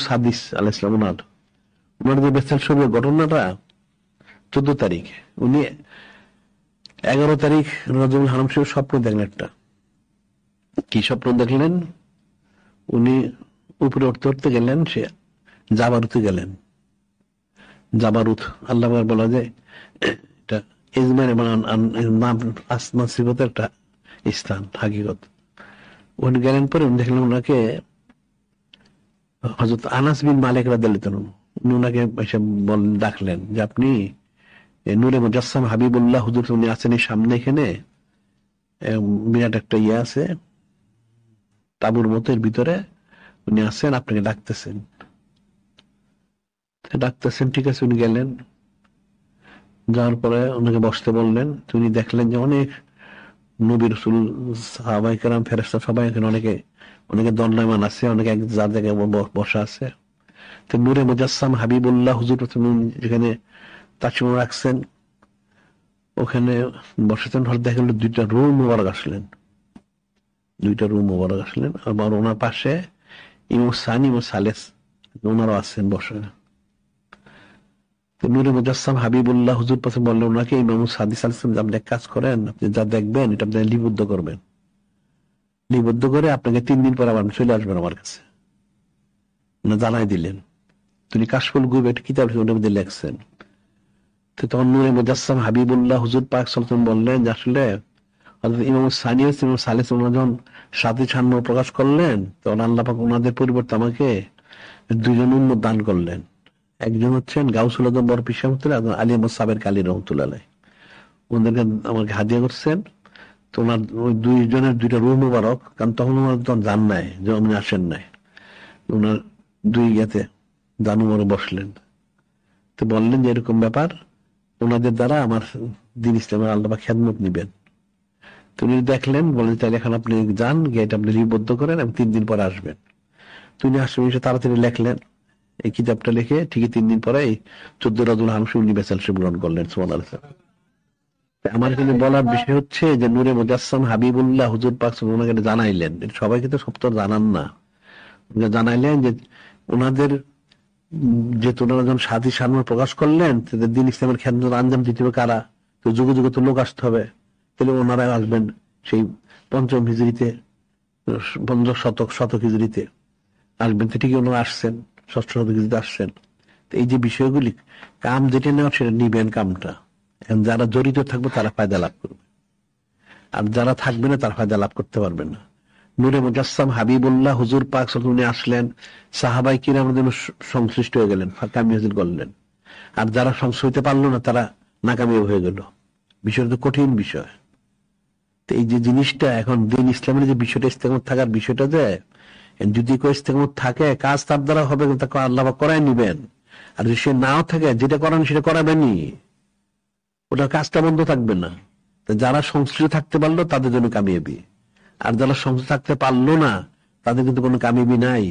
সাদিস আলাইহিস সালাম ওনার যে বেচাল শরীরের ঘটনাটা 14 তারিখ, উনি 11 তারিখ রজবুল হারাম শরীফ স্বপ্ন দেখলেন একটা। কি স্বপ্ন দেখলেন? উনি উপরে উঠতে উঠতে গেলেন, সে জাবারুতে গেলেন। জাবারুত আল্লাহ বলা যায় এটা ইজমাইর নাম আসমা সিফাতের একটা স্থান, হাকিকত। উনি গেলেন পরে উনি দেখলেন ওনাকে হযরত আনাস বিন মালিক রাদিয়াল্লাহু আনহু উনি ওনাকে এসে ডাকলেন যে আপনি নূরে মুজাসসাম হাবিবুল্লাহ হুজুর উনি আছেন এই সামনে, এখানে বিরাট একটা ইয়ে আছে তাবুর মতো, এর ভিতরে উনি আছেন, আপনাকে ডাকতেছেন। ঠিক আছে। উনি গেলেন, যাওয়ার পরে ওনাকে বসতে বললেন। তিনি দেখলেন যে অনেক নবী রাসূল সাহাবায়ে কেরাম ফেরেশতা সবাই এখানে, অনেকে দণ্ডায়মান আছে, অনেকে এক যার জায়গায় বসা আছে। তো নূরে মুজাসসাম হাবিবুল্লাহ হুজুর যেখানে তাশরিফ রাখছেন ওখানে বসেছেন। হঠাৎ দেখা গেল দুইটা রূহ মুবারক আসলেন, আবার ওনার পাশে ইমাম সানি ও সালেস ওনারাও আছেন বসে। নূরে মুজাসসাম হাবিবুল্লাহ হুজুর পাশে বললেন ওনাকে, ইমাম সাদিস আলাইহিস সালাম, আপনি এক কাজ করেন, আপনি যা দেখবেন এটা আপনি লিপিবদ্ধ করবেন, লিপিবদ্ধ করে আপনাকে 3 দিন পর আবার চলে আসবেন আমার কাছে। জানাই দিলেন। তিনি কাশফুল গুয়ুব একটা কিতাব ওটার মধ্যে লেখছেন। তো তখন নূরে মুজাসসাম হাবিবুল্লাহ হুজুর পাক সাল্লাল্লাহু আলাইহি ওয়াসাল্লাম বললেন যে আসলে ইমাম সানি ইমাম সালেস যখন সাথে ছান্ন প্রকাশ করলেন, তখন আল্লাহ পাক ওনাদের পরিবর্তে আমাকে 2 জন উম্মত দান করলেন। একজন হচ্ছেন গাউসুল আজম বড় পীর রহমাতুল্লাহ, আলী আহমদ সাবের কালী রহমাতুল্লাহ আলাইহি, ওনাদেরকে আমাকে হাদিয়া করছেন। তো ওনার ওই 2 জনের 2টা রূহ মুবারক, কারণ তখন ওনার তখন জান নাই যে উনি আসেন নাই, ওনার 2 ইয়াতে জানু মরে বসলেন। তো বললেন যে এরকম ব্যাপার, ওনাদের দ্বারা আমার দিন ইসলামের আল্লাহ পাক খেদমত নিবেন। তিনি দেখলেন, বলেন তাহলে এখন আপনি যান, গিয়ে এটা আপনি লিপিবদ্ধ করেন, আমি 3 দিন পরে আসবেন। তিনি আসবেন, তাড়াতাড়ি লেখলেন এই কিতাবটা, লিখে ঠিকই 3 দিন পরে 14 রজবুল হারাম শরীফ বেচাল শরীফ গ্রহণ করলেন। সুবহানাল্লাহ। আমার এখানে বলার বিষয় হচ্ছে যে নূরে মুজাসসাম হাবিবুল্লাহ হুজুর পাক ওনাকে জানাইলেন, সবাইকে তো সব তো জানান না, জানাইলেন যে ওনাদের যেহেতু ওনারা যখন সাথী সামনে প্রকাশ করলেন, তাদের দিন ইসলামের খেদমত আঞ্জাম দিতে হবে কারা, তো যুগে যুগে তো লোক আসতে হবে, তাহলে ওনারা আসবেন সেই 5ম হিজরিতে, 50 শতক হিজরিতে আসবেন। তো ঠিকই ওনারা আসছেন, 6ষ্ঠ শতক হিজরিতে আসছেন। তো এই যে বিষয়গুলি, কাম যেটা নেওয়া সেটা নিবেন কামটা। যারা জড়িত থাকবে তারা ফায়দা লাভ করবে, আর যারা থাকবে না তারা ফায়দা লাভ করতে পারবে না। নূরে মুজাসসাম হাবিবুল্লাহ হুজুর পাক উনি আসলেন, সাহাবায়ে কিরাম সংশ্লিষ্ট হয়ে গেলেন, কামি হাসিল করলেন। আর যারা সংশ্লিষ্ট হইতে পারলো না তারা নাকামি হয়ে গেল। বিষয়টা তো কঠিন বিষয়। তো এই যে জিনিসটা এখন দিন ইসলামের যে বিষয়টা, ইস্তেকামত থাকার বিষয়টা, যে যদি কেউ ইস্তেকামত থাকে কাজ তার দ্বারা হবে, তাকে আল্লাহ পাক করায় নিবেন। আর যদি সে নাও থাকে, যেটা করান সেটা করাবেনই, ওটার কাজটা বন্ধ থাকবে না। যারা সংশ্লিষ্ট থাকতে পারলো তাদের জন্য কামিয়াবি, আর যারা সংশ্লিষ্ট থাকতে পারলো না তাদের কিন্তু কোনো কামিয়াবি নাই।